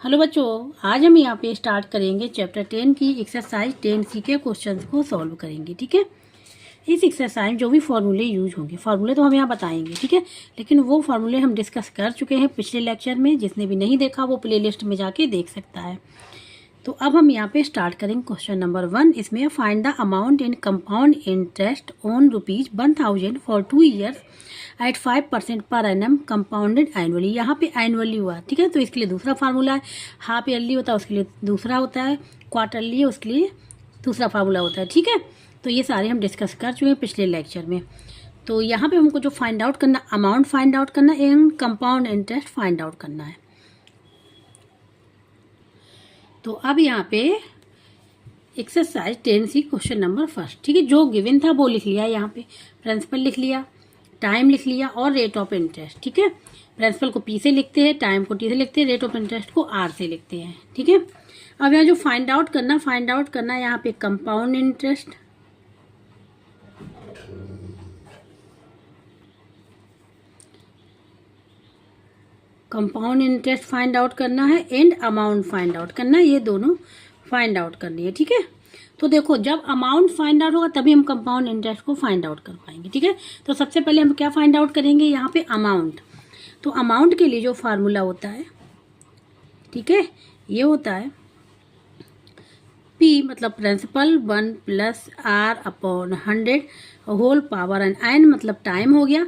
Hello बच्चों, आज हम यहाँ पे स्टार्ट करेंगे चैप्टर 10 की एक्सरसाइज 10C के क्वेश्चंस को सॉल्व करेंगे। ठीक है। इस एक्सरसाइज में जो भी फार्मूले यूज होंगे, फार्मूले तो हम यहाँ बताएंगे, ठीक है, लेकिन वो फार्मूले हम डिस्कस कर चुके हैं पिछले लेक्चर में। जिसने भी नहीं देखा वो प्लेलिस्ट में जाके देख सकता है। तो अब हम यहाँ पे स्टार्ट करेंगे क्वेश्चन नंबर 1। इसमें find the amount in compound interest on ₹1000 for 2 years at 5% per annum compounded annually. यहाँ पे एनुअली हुआ, ठीक है, तो इसके लिए दूसरा फार्मूला है। हाफ ईयरली होता है उसके लिए दूसरा होता है, क्वार्टरली है उसके लिए दूसरा फार्मूला होता है। ठीक है, तो ये सारे हम डिस्कस कर चुके हैं पिछले लेक्चर में। तो यहाँ पे हमको जो फाइंड आउट करना, अमाउंट फाइंड आउट करना and compound interest find out करना है। तो अब यहाँ पे एक्सरसाइज 10C क्वेश्चन नंबर 1, ठीक है, जो गिवन था वो लिख लिया। यहाँ पे प्रिंसिपल लिख लिया, टाइम लिख लिया और रेट ऑफ इंटरेस्ट। ठीक है, प्रिंसिपल को P से लिखते हैं, टाइम को T से लिखते हैं, रेट ऑफ इंटरेस्ट को R से लिखते हैं। ठीक है, अब यहाँ जो फाइंड आउट करना यहाँ पे कंपाउंड इंटरेस्ट, फाइंड आउट करना है एंड अमाउंट फाइंड आउट करना है। ये दोनों फाइंड आउट करनी है। ठीक है, तो देखो जब अमाउंट फाइंड आउट होगा तभी हम कंपाउंड इंटरेस्ट को फाइंड आउट कर पाएंगे। ठीक है, तो सबसे पहले हम क्या फाइंड आउट करेंगे, यहाँ पे अमाउंट। तो अमाउंट के लिए जो फार्मूला होता है, ठीक है, ये होता है P मतलब principal 1 + R/100 whole power n मतलब टाइम हो गया,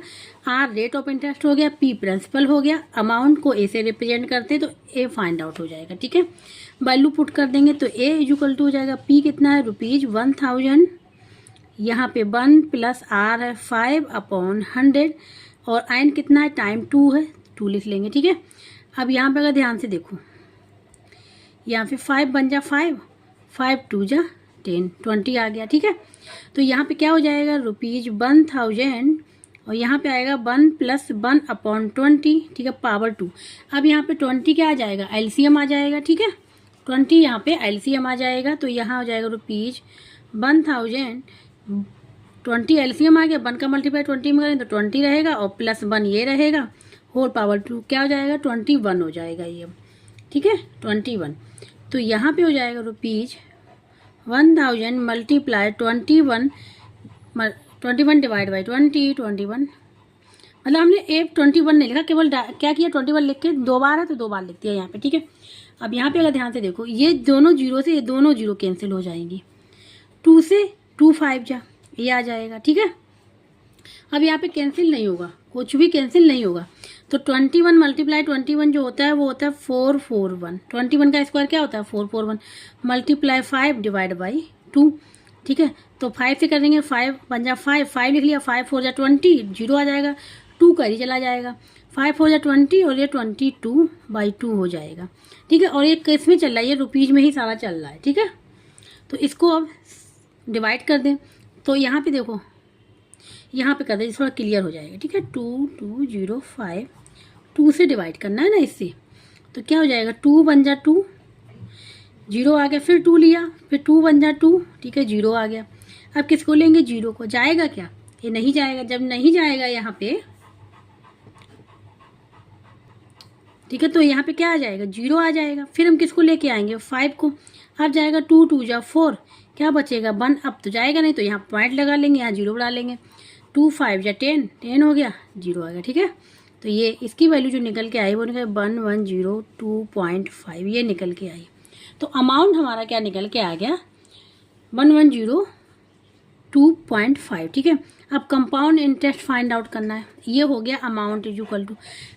R रेट ऑफ इंटरेस्ट हो गया, P प्रिंसिपल हो गया। अमाउंट को A से रिप्रेजेंट करते हैं तो A फाइंड आउट हो जाएगा। ठीक है, वैल्यू पुट कर देंगे तो A = हो जाएगा P कितना है ₹1000, यहाँ पे 1 + R है 5/100 और n कितना है, टाइम 2 है, 2 लिख लेंगे। ठीक है, अब यहाँ पे अगर ध्यान से देखो, यहाँ पे 5 बन जा 5, 5 × 2 = 10, 20 आ गया। ठीक है, तो यहाँ पे क्या हो जाएगा ₹1000 और यहाँ पे आएगा 1 + 1/20, ठीक है, पावर 2। अब यहाँ पे 20 क्या आ जाएगा, एलसीएम आ जाएगा। ठीक है, 20 यहाँ पे एलसीएम आ जाएगा, तो यहाँ हो जाएगा ₹1000, 20 एलसीएम आ गया, 1 का मल्टीप्लाई 20 में करें तो 20 रहेगा और +1 ये रहेगा, होल पावर 2 क्या हो जाएगा, 21 हो जाएगा ये। ठीक है, 21। तो यहाँ पे हो जाएगा ₹1000 मल्टीप्लाई 21 डिवाइड बाई 21, मतलब हमने 21 नहीं लिखा, केवल क्या किया, 21 लिख के 2 बार है तो 2 बार लिख दिया यहाँ पे। ठीक है, अब यहाँ पे अगर ध्यान से देखो, ये दोनों जीरो से ये दोनों जीरो कैंसिल हो जाएंगी, 2 से 2 5 जा, ये आ जाएगा। ठीक है, अब यहाँ पे कैंसिल नहीं होगा, कुछ भी कैंसिल नहीं होगा, तो 21 मल्टीप्लाई 21 जो होता है वो होता है 441। 21 का स्क्वायर क्या होता है, 441 मल्टीप्लाई 5 डिवाइड बाई 2। ठीक है, तो 5 से करेंगे, 5 बन जा 5 लिख लिया, 5 4 जा 20, 0 आ जाएगा, 2 का ही चला जाएगा, 5 4 जा 20 और ये 22/2 हो जाएगा। ठीक है, और ये किस में चल रहा है, ये रुपीज में ही सारा चल रहा है। ठीक है, तो इसको अब डिवाइड कर दें, तो यहाँ पे देखो, यहाँ पे कर दें, थोड़ा क्लियर हो जाएगा। ठीक है, 2205 2 से डिवाइड करना है ना इससे, तो क्या हो जाएगा, 2 बन जा 2, 0 आ गया, फिर 2 लिया, फिर 2 बन जा 2, ठीक है, 0 आ गया। अब किसको लेंगे, 0 को, जाएगा क्या, ये नहीं जाएगा। जब नहीं जाएगा यहाँ पे, ठीक है, तो यहाँ पे क्या आ जाएगा, 0 आ जाएगा। फिर हम किसको लेके आएंगे, 5 को। अब जाएगा 2 2 जा 4, क्या बचेगा 1, अब तो जाएगा नहीं, तो यहाँ पॉइंट लगा लेंगे, यहाँ 0 बढ़ा लेंगे, 2 5 जा 10, 10 हो गया, 0 आ गया। ठीक है, तो ये इसकी वैल्यू जो निकल के आई वो निकल 1102.5, ये निकल के आई। तो अमाउंट हमारा क्या निकल के आ गया, 1102.5। ठीक है, अब कंपाउंड इंटरेस्ट फाइंड आउट करना है, ये हो गया अमाउंट =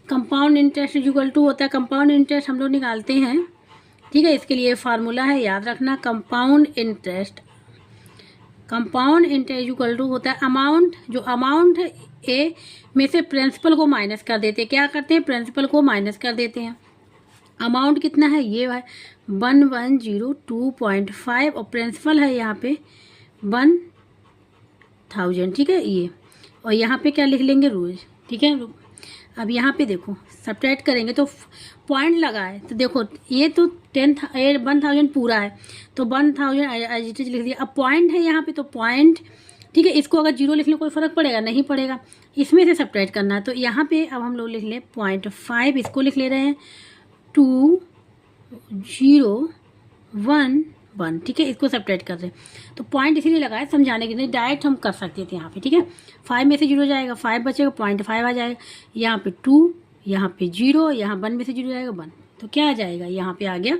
कंपाउंड इंटरेस्ट = होता है, कंपाउंड इंटरेस्ट हम लोग निकालते हैं। ठीक है, इसके लिए फार्मूला है, याद रखना, कंपाउंड इंटरेस्ट = होता है अमाउंट, जो अमाउंट है ए में से प्रिंसिपल को माइनस कर देते हैं। क्या करते हैं, प्रिंसिपल को माइनस कर देते हैं। अमाउंट कितना है, ये है 1102.5 और प्रिंसिपल है यहाँ पे 1000। ठीक है, ये, और यहाँ पे क्या लिख लेंगे, रोज। ठीक है, अब यहाँ पे देखो सब्ट्रैक्ट करेंगे तो पॉइंट लगा है, तो देखो ये तो 1000 पूरा है, तो 1000 एज इट इज लिख दिया। अब पॉइंट है यहाँ पे, तो पॉइंट, ठीक है, इसको अगर 0 लिखने कोई फर्क पड़ेगा, नहीं पड़ेगा, इसमें से सब्ट्रैक्ट करना है। तो यहाँ पे अब हम लोग लिख लें 0.5, इसको लिख ले रहे हैं 2 011, ठीक है, इसको सेपरेट कर दें। तो पॉइंट इसीलिए लगाया समझाने के लिए, डायरेक्ट हम कर सकते थे यहाँ पे, ठीक है। 5 में से 0 जाएगा, 5 बचेगा, 0.5 आ जाएगा, यहाँ पे 2, यहाँ पे 0, यहाँ 1 में से 0 जाएगा 1, तो क्या आ जाएगा, यहाँ पे आ गया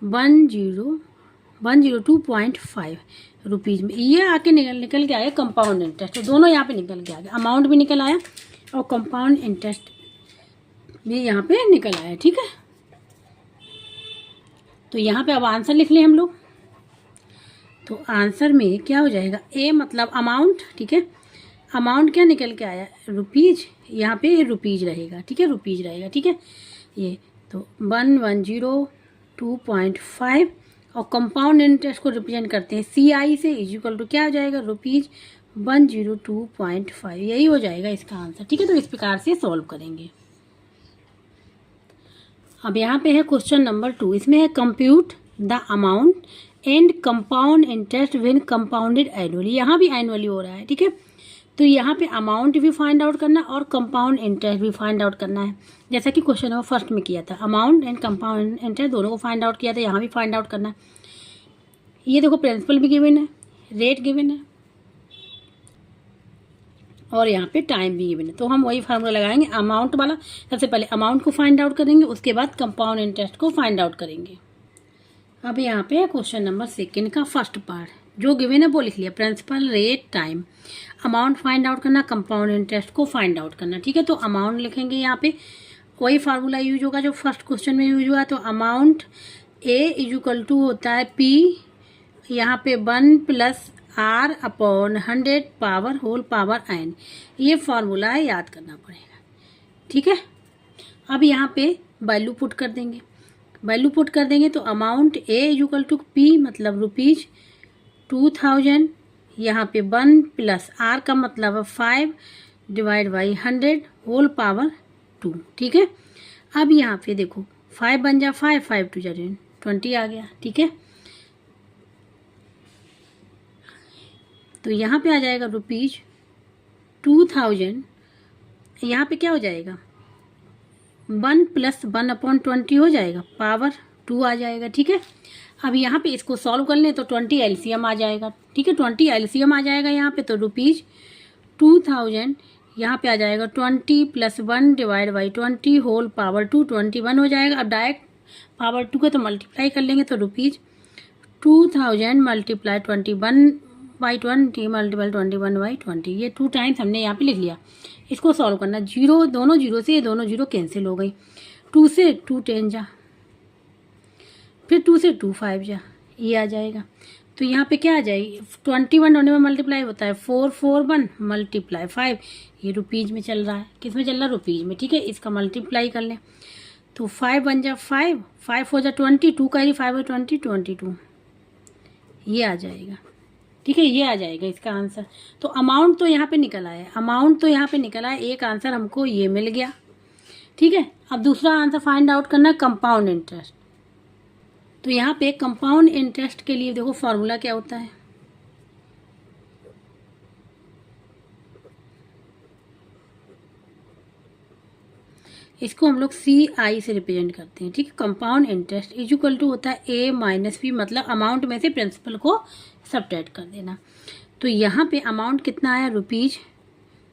102.5 रुपीज़ में। ये आके निकल के आया कंपाउंड इंटरेस्ट, तो दोनों यहाँ पे निकल के आ गया, अमाउंट भी निकल आया और कंपाउंड इंटरेस्ट भी यहाँ पे निकल आया, ठीक है। तो यहाँ पे अब आंसर लिख लें हम लोग। तो आंसर में क्या हो जाएगा, ए मतलब अमाउंट, ठीक है, अमाउंट क्या निकल के आया, रुपीज़, यहाँ पे रुपीज़ रहेगा, ठीक है, रुपीज़ रहेगा, ठीक है। ये तो 1,102.5 और कंपाउंड इंटरेस्ट को रिप्रेजेंट करते हैं CI से, इक्वल टू क्या हो जाएगा, रुपीज़ 102.5, यही हो जाएगा इसका आंसर, ठीक है। तो इस प्रकार से सॉल्व करेंगे। अब यहाँ पे है क्वेश्चन नंबर 2, इसमें है compute the amount and compound interest when compounded annually, यहाँ भी एनुअली हो रहा है, ठीक है। तो यहाँ पे अमाउंट भी फाइंड आउट करना और कंपाउंड इंटरेस्ट भी फाइंड आउट करना है, जैसा कि क्वेश्चन नंबर फर्स्ट में किया था, अमाउंट एंड कंपाउंड इंटरेस्ट दोनों को फाइंड आउट किया था, यहाँ भी फाइंड आउट करना है। ये देखो प्रिंसिपल भी गिवन है, रेट गिवन है और यहाँ पे टाइम भी गिवन है, तो हम वही फार्मूला लगाएंगे अमाउंट वाला। सबसे पहले अमाउंट को फाइंड आउट करेंगे, उसके बाद कंपाउंड इंटरेस्ट को फाइंड आउट करेंगे। अब यहाँ पे क्वेश्चन नंबर 2 का फर्स्ट पार्ट जो गिवन है वो लिख लिया, principal, rate, time, amount find out करना, कंपाउंड इंटरेस्ट को फाइंड आउट करना, ठीक है। तो अमाउंट लिखेंगे, यहाँ पे वही फार्मूला यूज होगा जो फर्स्ट क्वेश्चन में यूज हुआ है। तो अमाउंट ए इक्वल टू होता है P, यहाँ पे 1 + R/100 power whole power n, ये फार्मूला है, याद करना पड़ेगा, ठीक है। अब यहाँ पे वैल्यू पुट कर देंगे, वैल्यू पुट कर देंगे तो amount A equal to P मतलब रुपीज़ 2000, यहाँ पे 1 + R का मतलब 5 / 100 होल पावर 2, ठीक है। अब यहाँ पे देखो 5 बन जा 5, 5 2 जा 20 आ गया, ठीक है। तो यहाँ पे आ जाएगा रुपीज़ 2000, यहाँ पे क्या हो जाएगा 1 + 1/20 हो जाएगा, पावर 2 आ जाएगा, ठीक है। अब यहाँ पे इसको सॉल्व कर लें तो 20 LCM आ जाएगा, ठीक है, 20 LCM आ जाएगा यहाँ पे। तो रुपीज़ 2000 यहाँ पे आ जाएगा 20 + 1 / 20 होल पावर 2, 21 हो जाएगा। अब डायरेक्ट पावर 2 का तो मल्टीप्लाई कर लेंगे, तो रुपीज़ 2000 × 21/20 × 21/20, ये 2 टाइम्स हमने यहाँ पे लिख लिया। इसको सॉल्व करना, जीरो, दोनों जीरो से दोनों जीरो कैंसिल हो गई, 2 से 2 10 जा, फिर 2 से 2 5 जा, ये आ जाएगा। तो यहाँ पे क्या आ जाएगी, 21 होने में मल्टीप्लाई होता है 4 4 1 × 5, ये रुपीज़ में चल रहा है, किस में चल रहा है, रुपीज़ में, ठीक है। इसका मल्टीप्लाई कर लें तो 5 बन जा 5, 5 हो जा 20, 2 का 5 और 20 22, ये आ जाएगा, ठीक है, ये आ जाएगा इसका आंसर। तो अमाउंट तो यहाँ पे निकल आया, अमाउंट तो यहाँ पे निकल आया, एक आंसर हमको ये मिल गया, ठीक है। अब दूसरा आंसर फाइंड आउट करना है कंपाउंड इंटरेस्ट। तो यहाँ पे कंपाउंड इंटरेस्ट के लिए देखो फॉर्मूला क्या होता है, इसको हम लोग CI से रिप्रेजेंट करते हैं, ठीक है। कंपाउंड इंटरेस्ट इक्वल टू होता है A - P, मतलब अमाउंट में से प्रिंसिपल को सब्ट्रैक्ट कर देना। तो यहाँ पे अमाउंट कितना आया, रुपीज़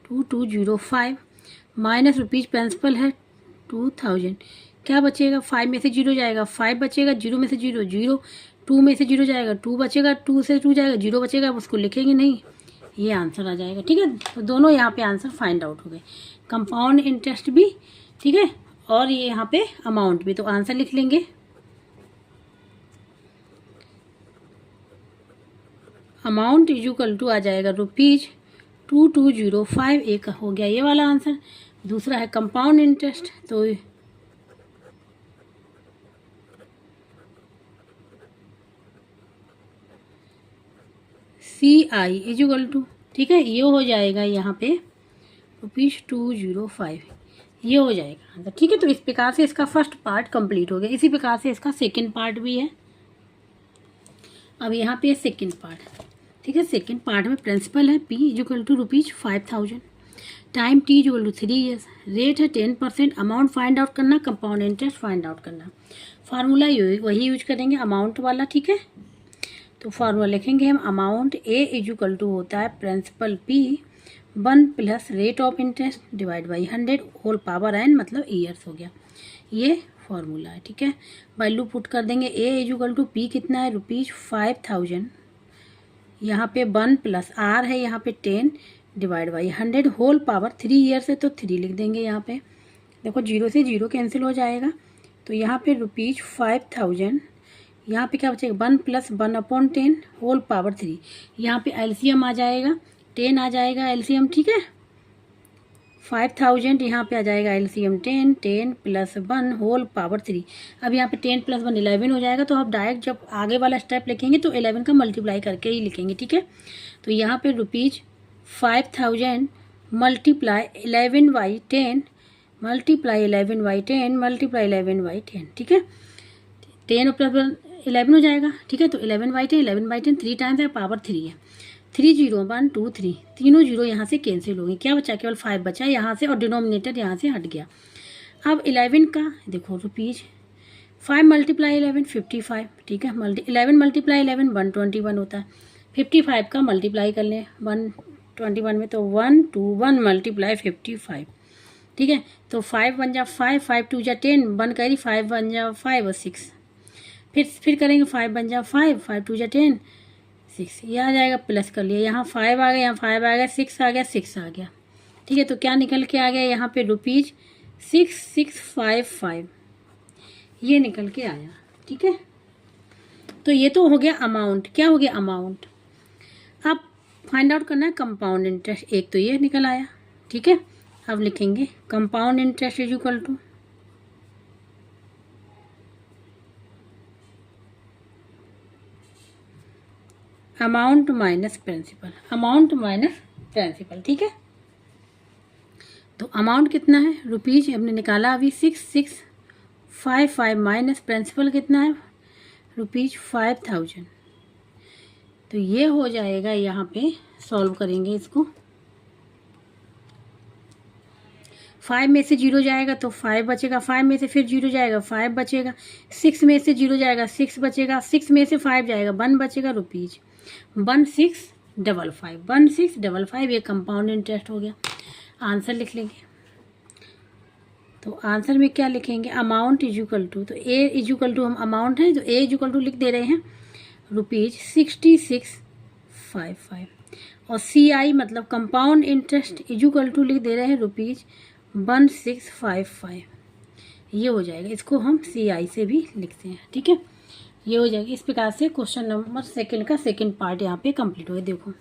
2205 माइनस रुपीज़ प्रिंसिपल है 2000, क्या बचेगा, 5 में से 0 जाएगा, 5 बचेगा, 0 में से 0 0, 2 में से 0 जाएगा, 2 बचेगा, 2 से 2 जाएगा, 0 बचेगा, उसको लिखेंगे नहीं, ये आंसर आ जाएगा, ठीक है। तो दोनों यहाँ पे आंसर फाइंड आउट हो गए, कंपाउंड इंटरेस्ट भी, ठीक है, और ये यहाँ पे अमाउंट भी। तो आंसर लिख लेंगे, अमाउंट इक्वल टू आ जाएगा रुपीज़ 2205, एक हो गया ये वाला आंसर। दूसरा है कंपाउंड इंटरेस्ट, तो CI इक्वल टू, ठीक है, ये हो जाएगा यहाँ पे रुपीज़ 205, ये हो जाएगा आंसर, ठीक है। तो इस प्रकार से इसका फर्स्ट पार्ट कंप्लीट हो गया। इसी प्रकार से इसका सेकंड पार्ट भी है। अब यहाँ पे सेकंड पार्ट, ठीक है, सेकंड पार्ट में प्रिंसिपल है P equal to rupees 5000, time T equal to 3 years, rate है 10%, अमाउंट फाइंड आउट करना, कंपाउंड इंटरेस्ट फाइंड आउट करना। फार्मूला वही यूज करेंगे अमाउंट वाला, ठीक है। तो फार्मूला लिखेंगे हम, अमाउंट ए इक्वल टू होता है principal P 1 plus rate of interest divide by 100 whole power n, मतलब ईयर्स हो गया। ये फार्मूला है, ठीक है। वैल्यू पुट कर देंगे, ए इक्वल टू पी कितना है ₹5000, यहाँ पे 1 प्लस आर है यहाँ पे 10 divide by 100 whole power 3 years है तो 3 लिख देंगे यहाँ पे। देखो 0 से 0 कैंसिल हो जाएगा, तो यहाँ पे ₹5000, यहाँ पे क्या बचेगा 1 प्लस 1/10 होल पावर 3, यहाँ पे एलसीएम आ जाएगा 10 आ जाएगा एलसीएम, ठीक है। 5000 यहाँ पे आ जाएगा एलसीएम 10 प्लस 1 होल पावर 3। अब यहाँ पे 10 प्लस 1 11 हो जाएगा, तो आप डायरेक्ट जब आगे वाला स्टेप लिखेंगे तो 11 का मल्टीप्लाई करके ही लिखेंगे, ठीक है। तो यहाँ पे ₹5000 मल्टीप्लाई 11/10 मल्टीप्लाई 11/10 मल्टीप्लाई 11/10, ठीक है। 10 प्लस 1 11 हो जाएगा, ठीक है। तो 11/10 3 टाइम्स है, पावर 3 है। 3 0 1 2 3 तीनों जीरो यहाँ से कैंसिल हो गए, क्या बचा केवल 5 बचा यहाँ से, और डिनोमिनेटर यहाँ से हट गया। अब 11 का देखो ₹5 मल्टीप्लाई 11 55, ठीक है। 11 मल्टीप्लाई 11 121 होता है। 55 का मल्टीप्लाई कर लें 121 में, तो 121 मल्टीप्लाई 55, ठीक है। तो 5 1 जा 5, 5 2 जा 10, 1 करी 5 1 जा 5 और 6, फिर करेंगे 5 1 जा 5, 5 2 जा 10 6, ये आ जाएगा, प्लस कर लिया, यहाँ 5 आ गया, यहाँ 5 आ गया, 6 आ गया, 6 आ गया, ठीक है। तो क्या निकल के आ गया यहाँ पे ₹6655, ये निकल के आया, ठीक है। तो ये तो हो गया अमाउंट, क्या हो गया अमाउंट। अब फाइंड आउट करना है कंपाउंड इंटरेस्ट, एक तो ये निकल आया, ठीक है। अब लिखेंगे compound interest is equal to amount minus principal, amount minus principal, ठीक है। तो अमाउंट कितना है रुपीज हमने निकाला अभी 6655 माइनस प्रिंसिपल कितना है ₹5000। तो ये हो जाएगा, यहाँ पे सॉल्व करेंगे इसको, 5 में से 0 जाएगा तो 5 बचेगा, 5 में से फिर 0 जाएगा 5 बचेगा, 6 में से 0 जाएगा 6 बचेगा, 6 में से 5 जाएगा 1 बचेगा ₹1655, 1655 ये कंपाउंड इंटरेस्ट हो गया। आंसर लिख लेंगे, तो आंसर में क्या लिखेंगे अमाउंट इज इक्वल टू, तो ए इज इक्वल टू हम अमाउंट है तो ए इज इक्वल टू लिख दे रहे हैं ₹6655, और सी आई मतलब compound interest is equal to लिख दे रहे हैं ₹1655, ये हो जाएगा। इसको हम सी आई से भी लिखते हैं, ठीक है। ये हो जाएगी। इस प्रकार से क्वेश्चन नंबर 2 का सेकंड पार्ट यहाँ पे कंप्लीट हो गया। देखो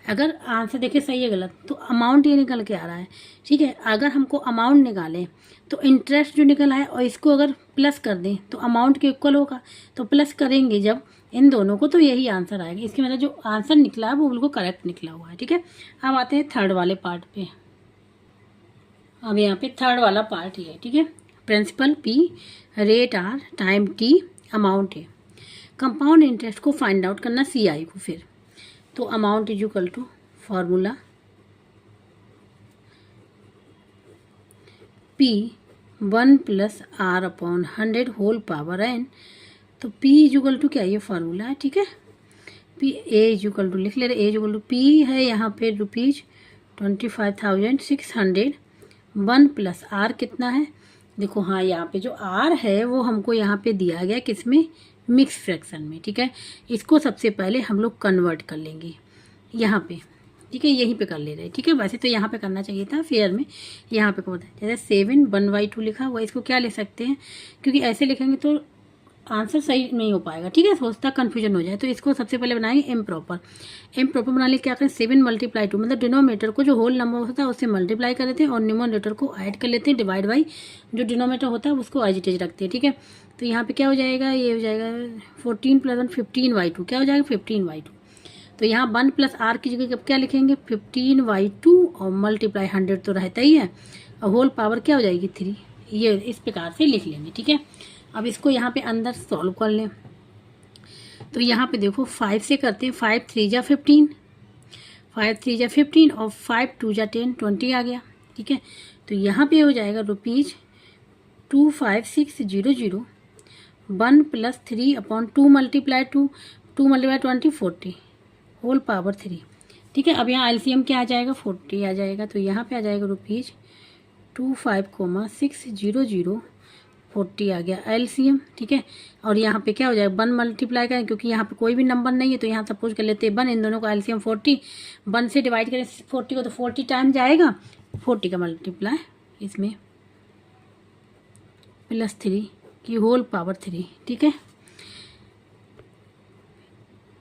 अगर आंसर देखिए सही है गलत, तो अमाउंट ये निकल के आ रहा है, ठीक है। अगर हमको अमाउंट निकालें तो इंटरेस्ट जो निकल आए और इसको अगर प्लस कर दें तो अमाउंट के इक्वल होगा, तो प्लस करेंगे जब इन दोनों को तो यही आंसर आएगा। इसके मतलब जो आंसर निकला है वो बिल्कुल करेक्ट निकला हुआ है, ठीक है। अब आते हैं थर्ड वाले पार्ट पे। अब यहाँ पे थर्ड वाला पार्ट ही है, ठीक है। Principal P, rate R, time T, amount है। कंपाउंड इंटरेस्ट को फाइंड आउट करना सी आई को, फिर तो amount is equal to formula P 1 plus R upon 100 whole power n। तो P इज इक्वल टू क्या, ये फार्मूला है, ठीक है। P A is equal to लिख ले रहे, A is equal to P है यहाँ पे ₹25,600, 1 प्लस R कितना है देखो, हाँ यहाँ पे जो R है वो हमको यहाँ पे दिया गया किसमें, मिक्स फ्रैक्शन में, ठीक है। इसको सबसे पहले हम लोग कन्वर्ट कर लेंगे यहाँ पे, ठीक है। यहीं पे कर ले रहे हैं, ठीक है। वैसे तो यहाँ पे करना चाहिए था फेयर में, यहाँ पे होता है जैसे 7 1/2 लिखा हुआ, इसको क्या ले सकते हैं, क्योंकि ऐसे लिखेंगे तो आंसर सही नहीं हो पाएगा, ठीक है। सोचता कन्फ्यूजन हो जाए, तो इसको सबसे पहले बनाएंगे इम्प्रॉपर। इम्प्रॉपर बनाने क्या करें, 7 × 2 मतलब डिनोमिनेटर को जो होल नंबर होता है उससे मल्टीप्लाई कर लेते हैं और न्यूमरेटर को ऐड कर लेते हैं, डिवाइड बाई जो डिनोमिनेटर होता है उसको एज इट इज रखते हैं, ठीक है। तो यहाँ पे क्या हो जाएगा, ये हो जाएगा 14 + 1 15/2, क्या हो जाएगा 15/2। तो यहाँ 1 प्लस R की जगह क्या लिखेंगे 15/2 और मल्टीप्लाई 100 तो रहता ही है, और होल पावर क्या हो जाएगी 3, ये इस प्रकार से लिख लेंगे, ठीक है। अब इसको यहाँ पे अंदर सॉल्व कर लें, तो यहाँ पे देखो 5 से करते हैं, 5 3 जा 15, 5 3 जा 15 और 5 2 जा 10, 20 आ गया। ठीक है, तो यहाँ पे हो जाएगा ₹25600 1 + 3/2 मल्टीप्लाई 2 मल्टीप्लाई 20 40 होल पावर 3। ठीक है, अब यहाँ एलसीएम क्या आ जाएगा 40 आ जाएगा, तो यहाँ पे आ जाएगा ₹25,600 40 आ गया एलसीएम। ठीक है, और यहाँ पे क्या हो जाएगा 1 मल्टीप्लाई करें, क्योंकि यहाँ पे कोई भी नंबर नहीं है तो यहाँ सपोज कर लेते हैं 1, इन दोनों का एलसीएम 40, 1 से डिवाइड करें 40 को तो 40 टाइम जाएगा, 40 का मल्टीप्लाई इसमें +3 की होल पावर 3। ठीक है,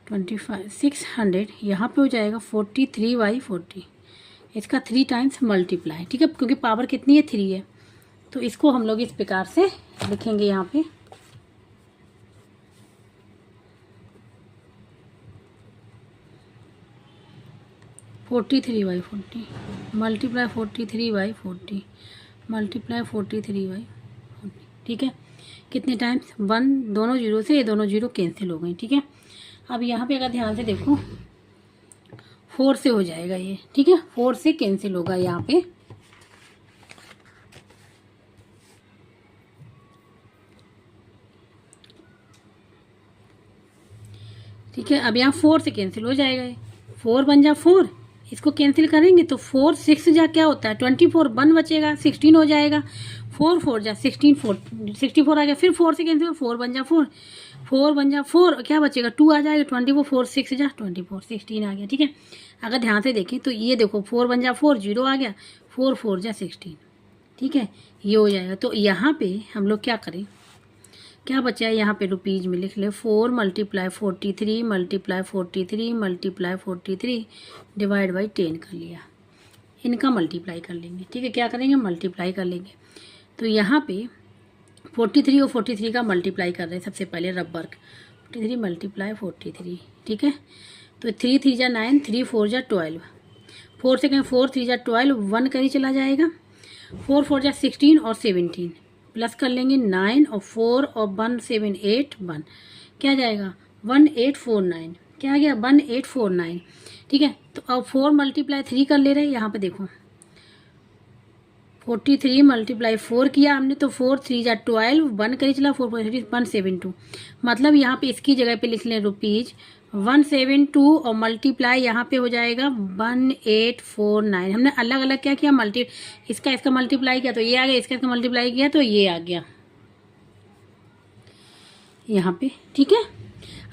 25,600 यहाँ पे हो जाएगा 43/40, इसका 3 टाइम्स मल्टीप्लाई। ठीक है, क्योंकि पावर कितनी है 3 है, तो इसको हम लोग इस प्रकार से लिखेंगे यहाँ पे 43/40 मल्टीप्लाई 43/40 मल्टीप्लाई 43/40। ठीक है, कितने टाइम्स 1, दोनों जीरो से ये दोनों जीरो कैंसिल हो गई। ठीक है, अब यहाँ पे अगर ध्यान से देखो 4 से हो जाएगा ये। ठीक है, 4 से कैंसिल होगा यहाँ पे, ठीक है, अब यहाँ 4 से कैंसिल हो जाएगा ये, 4 बन जा 4, इसको कैंसिल करेंगे तो 4 6 जा क्या होता है 24, 1 बचेगा 16 हो जाएगा, 4 4 जा 16 64 आ गया, फिर 4 से कैंसिल 4 बन जा 4, 4 बन जा 4 क्या बचेगा 2 आ जाएगा, 24 4 6 जा 24 16 आ गया। ठीक है, अगर ध्यान से देखें तो ये देखो 4 बन जा 4 0 आ गया, 4 4 जा 16। ठीक है, ये हो जाएगा। तो यहाँ पे हम लोग क्या करें, क्या बचा है यहाँ पे रुपीज में लिख ले 4 multiply 43 multiply 43 multiply 43 divide by 10 कर लिया, इनका मल्टीप्लाई कर लेंगे। ठीक है, क्या करेंगे मल्टीप्लाई कर लेंगे, तो यहाँ पे 43 और 43 का मल्टीप्लाई कर रहे हैं सबसे पहले रब वर्क, 43 मल्टीप्लाई 43। ठीक है, तो 3 3 जा 9, 3 4 जा 12, 4 से कहें 4 3 जा 12, 1 कहीं चला जाएगा, 4 4 जा 16 और 17 प्लस कर लेंगे 9 और 4 और 1 7 8 1 क्या जाएगा 1849, क्या आ गया 1849। ठीक है, तो अब 4 मल्टीप्लाई 3 कर ले रहे हैं, यहाँ पे देखो 43 मल्टीप्लाई 4 किया हमने, तो 4 3 जा 12, 1 कहीं चला 4 172, मतलब यहाँ पे इसकी जगह पे लिख लें ₹172 और मल्टीप्लाई यहाँ पे हो जाएगा 1849। हमने अलग अलग क्या किया इसका मल्टीप्लाई किया तो ये आ गया, इसका मल्टीप्लाई किया तो ये आ गया यहाँ पे। ठीक है,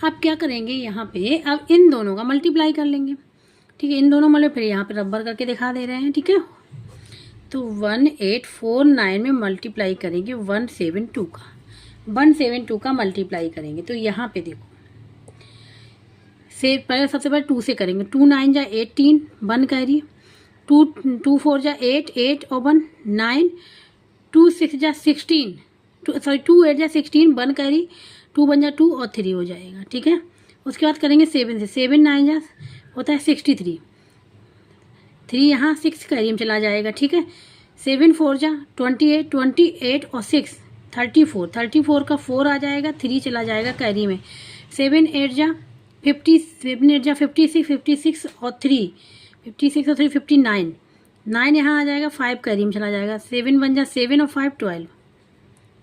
अब क्या करेंगे यहाँ पे, अब इन दोनों का मल्टीप्लाई कर लेंगे। ठीक है, इन दोनों मतलब फिर यहाँ पे रबर करके दिखा दे रहे हैं। ठीक है, तो 1849 में मल्टीप्लाई करेंगे 172 का मल्टीप्लाई करेंगे, तो यहाँ पे देखो से पहले सबसे पहले 2 से करेंगे, 2 9 जा 18 1 कैरी, 2 4 जा 8 8 और 1 9, 2 6 जा 16 2 8 जा 16 1 कैरी, 2 1 जा 2 और 3 हो जाएगा। ठीक है, उसके बाद करेंगे 7 से, 7 9 जा होता है 63, 3 यहाँ 6 कैरी में चला जाएगा। ठीक है, 7 4 जा 28 28 और 6 34 का 4 आ जाएगा, 3 चला जाएगा कैरी में, 7 8 जा 56 56 और 3 56 और 3 59 9 यहाँ आ जाएगा, 5 कैरी में चला जाएगा, 7 1 जा 7 और 5 12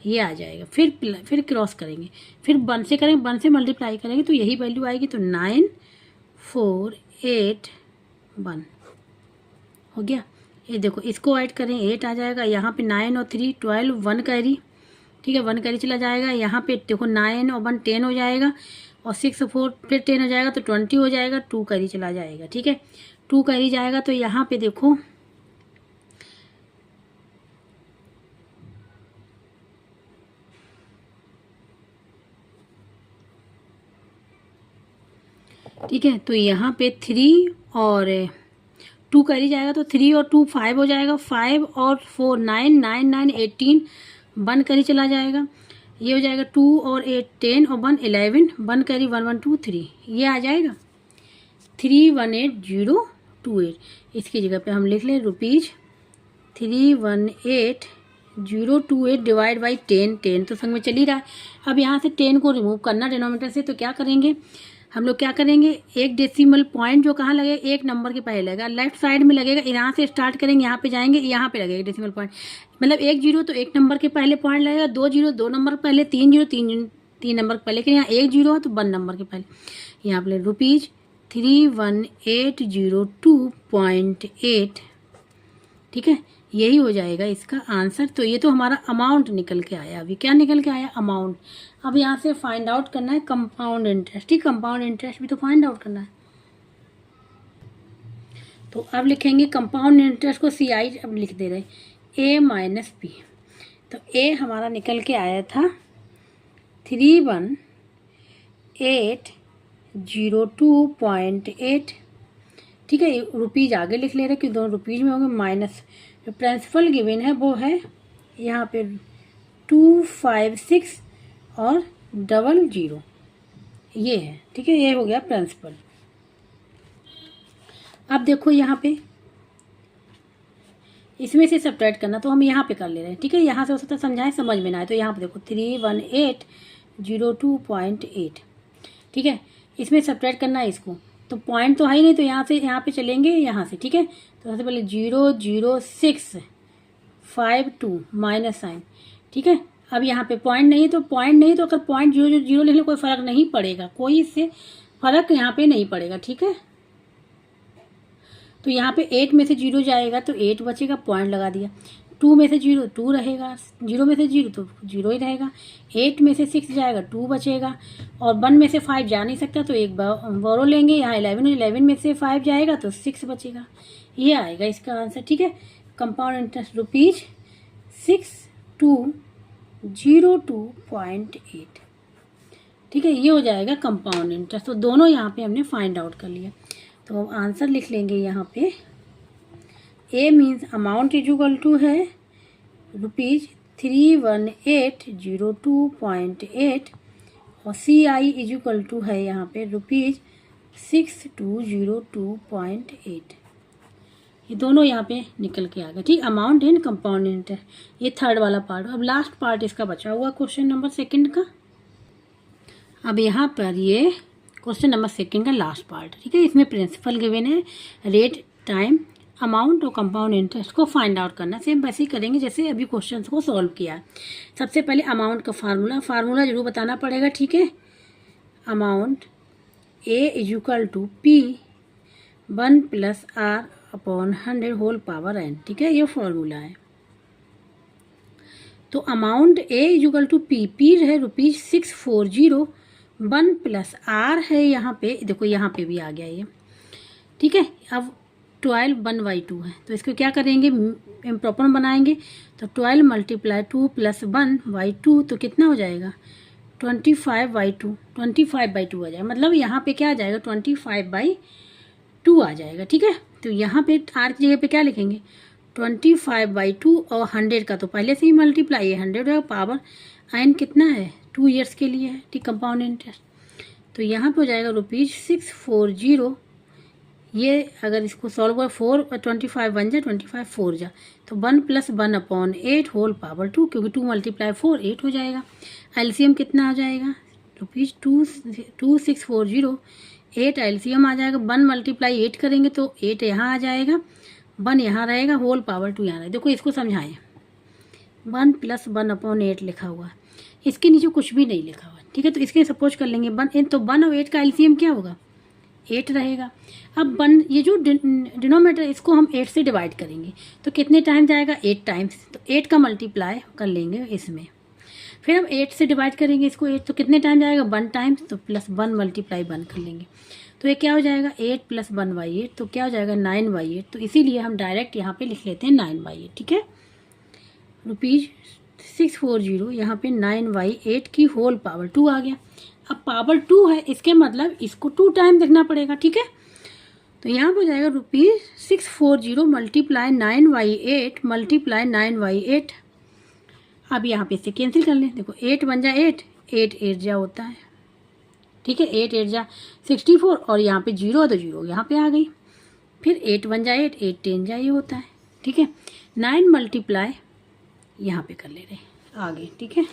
ये आ जाएगा। फिर क्रॉस करेंगे, फिर 1 से करेंगे, 1 से मल्टीप्लाई करेंगे तो यही वैल्यू आएगी, तो 9 4 8 1 हो गया। ये देखो इसको ऐड करें 8 आ जाएगा, यहाँ पे 9 और 3 12 1 कैरी। ठीक है, 1 कैरी चला जाएगा, यहाँ पे देखो 9 और 1 10 हो जाएगा, और 6 और 4 फिर 10 हो जाएगा तो 20 हो जाएगा, 2 कैरी चला जाएगा। ठीक है, 2 कैरी जाएगा, तो यहाँ पे देखो ठीक है, तो यहाँ पे 3 और 2 कैरी जाएगा, तो 3 और 2 5 हो जाएगा, 5 और 4 9 9 9 18 1 कैरी चला जाएगा, ये हो जाएगा 2 और 8 10 और 1 11 1 कैरी 1 1 2 3 ये आ जाएगा 318028। इसकी जगह पे हम लिख लें ₹318028 डिवाइड बाई 10 10 तो संग में चल ही रहा है। अब यहाँ से 10 को रिमूव करना डिनोमिनेटर से, तो क्या करेंगे हम लोग क्या करेंगे, एक डेसिमल पॉइंट जो कहाँ लगेगा, एक नंबर के पहले लगेगा, लेफ्ट साइड में लगेगा, यहाँ से स्टार्ट करेंगे, यहाँ पे जाएंगे, यहाँ पे लगेगा डेसिमल पॉइंट। मतलब 1 जीरो तो 1 नंबर के पहले पॉइंट लगेगा, 2 जीरो 2 नंबर पहले, 3 जीरो 3 नंबर के पहले, लेकिन यहाँ 1 जीरो है तो 1 नंबर के पहले। यहाँ पे ₹31802.8, ठीक है, यही हो जाएगा इसका आंसर। तो ये तो हमारा अमाउंट निकल के आया। अभी क्या निकल के आया, अमाउंट। अब यहाँ से फाइंड आउट करना है कंपाउंड इंटरेस्ट, ठीक, कंपाउंड इंटरेस्ट भी तो फाइंड आउट करना है। तो अब लिखेंगे कंपाउंड इंटरेस्ट को CI अब लिख दे रहे A माइनस P। तो A हमारा निकल के आया था 31802.8, ठीक है, रुपीज़ आगे लिख ले रहे कि दोनों रुपीज़ में होंगे, माइनस जो प्रिंसिपल गिवन है वो है यहाँ पे 256 और 00, ये है, ठीक है, ये हो गया प्रिंसिपल। अब देखो यहाँ पे इसमें से सब्ट्रैक्ट करना, तो हम यहाँ पे कर ले रहे हैं, ठीक है, यहाँ से हो सकता है समझाएं, समझ में ना आए, तो यहाँ पे देखो 31802.8, ठीक है, इसमें सब्ट्रैक्ट करना है इसको, तो पॉइंट तो है ही नहीं, तो यहाँ से यहाँ पे चलेंगे, यहाँ से, ठीक है, तो सबसे पहले 00652 माइनस साइन, ठीक है। अब यहाँ पे पॉइंट नहीं है तो अगर पॉइंट 000 लिख ले कोई फ़र्क नहीं पड़ेगा, कोई इससे फ़र्क यहाँ पे नहीं पड़ेगा, ठीक है। तो यहाँ पे 8 में से 0 जाएगा तो 8 बचेगा, पॉइंट लगा दिया। 2 में से 0 2 रहेगा, 0 में से 0 तो 0 ही रहेगा। 8 में से 6 जाएगा 2 बचेगा, और 1 में से 5 जा नहीं सकता तो एक बोरो लेंगे, यहाँ 11 में से 5 जाएगा तो 6 बचेगा। ये आएगा इसका आंसर, ठीक है। कंपाउंड इंटरेस्ट ₹6202.8, ठीक है, ये हो जाएगा कंपाउंड इंटरेस्ट। तो दोनों यहाँ पे हमने फाइंड आउट कर लिया। तो आंसर लिख लेंगे यहाँ पे, A means amount equal to है ₹31802.8 और CI इक्वल टू है यहाँ पे ₹6202.8। ये दोनों यहाँ पे निकल के आ गए, ठीक, अमाउंट एंड कंपाउंड इंटरेस्ट। ये थर्ड वाला पार्ट। अब लास्ट पार्ट इसका बचा हुआ क्वेश्चन नंबर 2 का। अब यहाँ पर ये क्वेश्चन नंबर 2 का लास्ट पार्ट, ठीक है। इसमें प्रिंसिपल गिवन है, रेट, टाइम, अमाउंट और कंपाउंड इंटरेस्ट को फाइंड आउट करना। सेम वैसे ही करेंगे जैसे अभी क्वेश्चन को सॉल्व किया। सबसे पहले अमाउंट का फार्मूला जरूर बताना पड़ेगा, ठीक है। Amount A equal to P 1 + R/100 whole power n, ठीक है, ये फॉर्मूला है। तो amount A equal to P है ₹640, 1 + R है यहाँ पे, देखो यहाँ पे भी आ गया ये, ठीक है। अब 12 1/2 है, तो इसको क्या करेंगे, इम्प्रॉपर बनाएंगे। तो 12 × 2 + 1/2 तो कितना हो जाएगा, 25/2, 25/2 आ जाएगा। मतलब यहाँ पे क्या आ जाएगा, 25/2 आ जाएगा, ठीक है। तो यहाँ पे R की जगह पे क्या लिखेंगे, 25/2 और 100 का तो पहले से ही मल्टीप्लाई है, 100 पावर n कितना है, 2 ईयर्स के लिए है, ठीक, कंपाउंड इंटरेस्ट। तो यहाँ पे हो जाएगा ₹640। ये अगर इसको सॉल्व कर 4 और 25 बन जाए, 25 4 जा, तो 1 + 1/8 होल पावर 2, क्योंकि 2 × 4 8 हो जाएगा। एलसीएम कितना आ जाएगा, ₹2640, 8 एलसीएम आ जाएगा। 1 × 8 करेंगे तो 8 यहाँ आ जाएगा, 1 यहाँ रहेगा, होल पावर 2 यहाँ रहेगा। देखो इसको समझाएं, 1 + 1/8 लिखा हुआ, इसके नीचे कुछ भी नहीं लिखा हुआ, ठीक है। तो इसके सपोज कर लेंगे 1, तो 1 और 8 का एलसीएम क्या होगा, 8 रहेगा। अब 1, ये जो डिनोमिनेटर इसको हम 8 से डिवाइड करेंगे तो कितने टाइम जाएगा, 8 टाइम्स। तो 8 का मल्टीप्लाई कर लेंगे इसमें, फिर हम 8 से डिवाइड करेंगे इसको 8, तो कितने टाइम जाएगा, 1 टाइम्स, तो +1 × 1 कर लेंगे। तो ये क्या हो जाएगा, 8 + 1/8, तो क्या हो जाएगा 9/8। तो इसीलिए हम डायरेक्ट यहाँ पे लिख लेते हैं 9/8, ठीक है। ₹640 यहाँ पे 9/8 की होल पावर 2 आ गया। अब पावर 2 है, इसके मतलब इसको 2 टाइम देखना पड़ेगा, ठीक है। तो यहाँ पर हो जाएगा ₹640 × 9/8 × 9/8। अब यहाँ पे इसे कैंसिल कर लें, देखो 8 बन जा 8, 8 8 जा होता है, ठीक है, 8 8 जा 64, और यहाँ पे 0 तो 0 यहाँ पे आ गई। फिर 8 बन जा 8, 8 10 जा, ये होता है, ठीक है। 9 × यहाँ पे कर ले रहे आगे, ठीक है।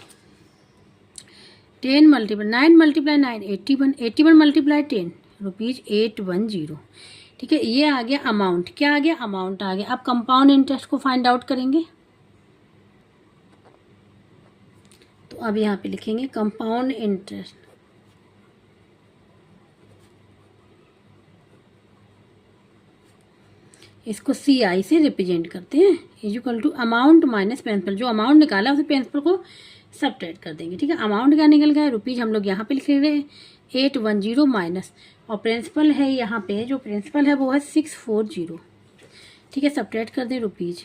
9 मल्टीप्लाई 9 81, 81 मल्टीप्लाई 10 ₹810। ठीक है, ये आ गया अमाउंट। क्या आ गया? अमाउंट आ गया। अब कंपाउंड इंटरेस्ट को फाइंड आउट करेंगे। तो अब यहाँ पे लिखेंगे कंपाउंड इंटरेस्ट। इसको CI से रिप्रेजेंट करते हैं, equal to amount minus principal. जो अमाउंट निकाला उसे प्रिंसिपल को सब्ट्रैक्ट कर देंगे। ठीक है, अमाउंट क्या निकल गया? रुपीज़ हम लोग यहाँ पे लिख रहे हैं 810 माइनस, और प्रिंसिपल है यहाँ पे, जो प्रिंसिपल है वो है 640। ठीक है, सब्ट्रैक्ट कर दें रुपीज़।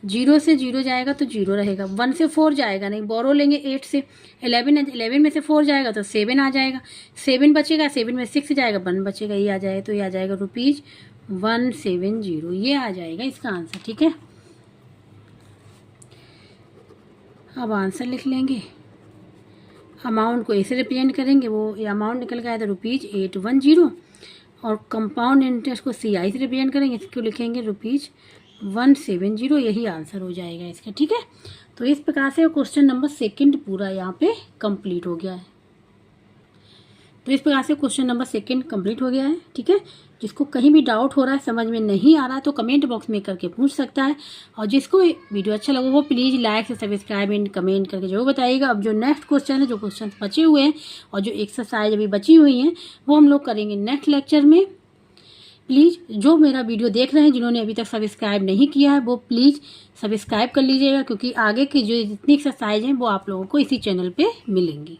0 से 0 जाएगा तो 0 रहेगा, 1 से 4 जाएगा नहीं, बोरो लेंगे 8 से, 11 में से 4 जाएगा तो 7 आ जाएगा, 7 बचेगा, 7 में 6 जाएगा, 1 बचेगा, ये आ जाएगा, तो ये आ जाएगा ₹170। ये आ जाएगा इसका आंसर। ठीक है, अब आंसर लिख लेंगे। अमाउंट को ऐसे रिप्रेजेंट करेंगे, वो ये अमाउंट निकल गया था ₹810, और कंपाउंड इंटरेस्ट को CI से रिप्रेजेंट करेंगे, इसको लिखेंगे ₹170। यही आंसर हो जाएगा इसका। ठीक है, तो इस प्रकार से क्वेश्चन नंबर 2 पूरा यहाँ पे कंप्लीट हो गया है। तो इस प्रकार से क्वेश्चन नंबर 2 कंप्लीट हो गया है। ठीक है, जिसको कहीं भी डाउट हो रहा है, समझ में नहीं आ रहा है, तो कमेंट बॉक्स में करके पूछ सकता है। और जिसको वीडियो अच्छा लगा वो प्लीज़ लाइक से सब्सक्राइब एंड कमेंट करके जरूर बताइएगा। अब जो नेक्स्ट क्वेश्चन है, जो क्वेश्चन बचे हुए हैं और जो एक्सरसाइज अभी बची हुई हैं, वो हम लोग करेंगे नेक्स्ट लेक्चर में। प्लीज़ जो मेरा वीडियो देख रहे हैं, जिन्होंने अभी तक सब्सक्राइब नहीं किया है, वो प्लीज़ सब्सक्राइब कर लीजिएगा, क्योंकि आगे की जो जितनी एक्सरसाइज हैं वो आप लोगों को इसी चैनल पे मिलेंगी।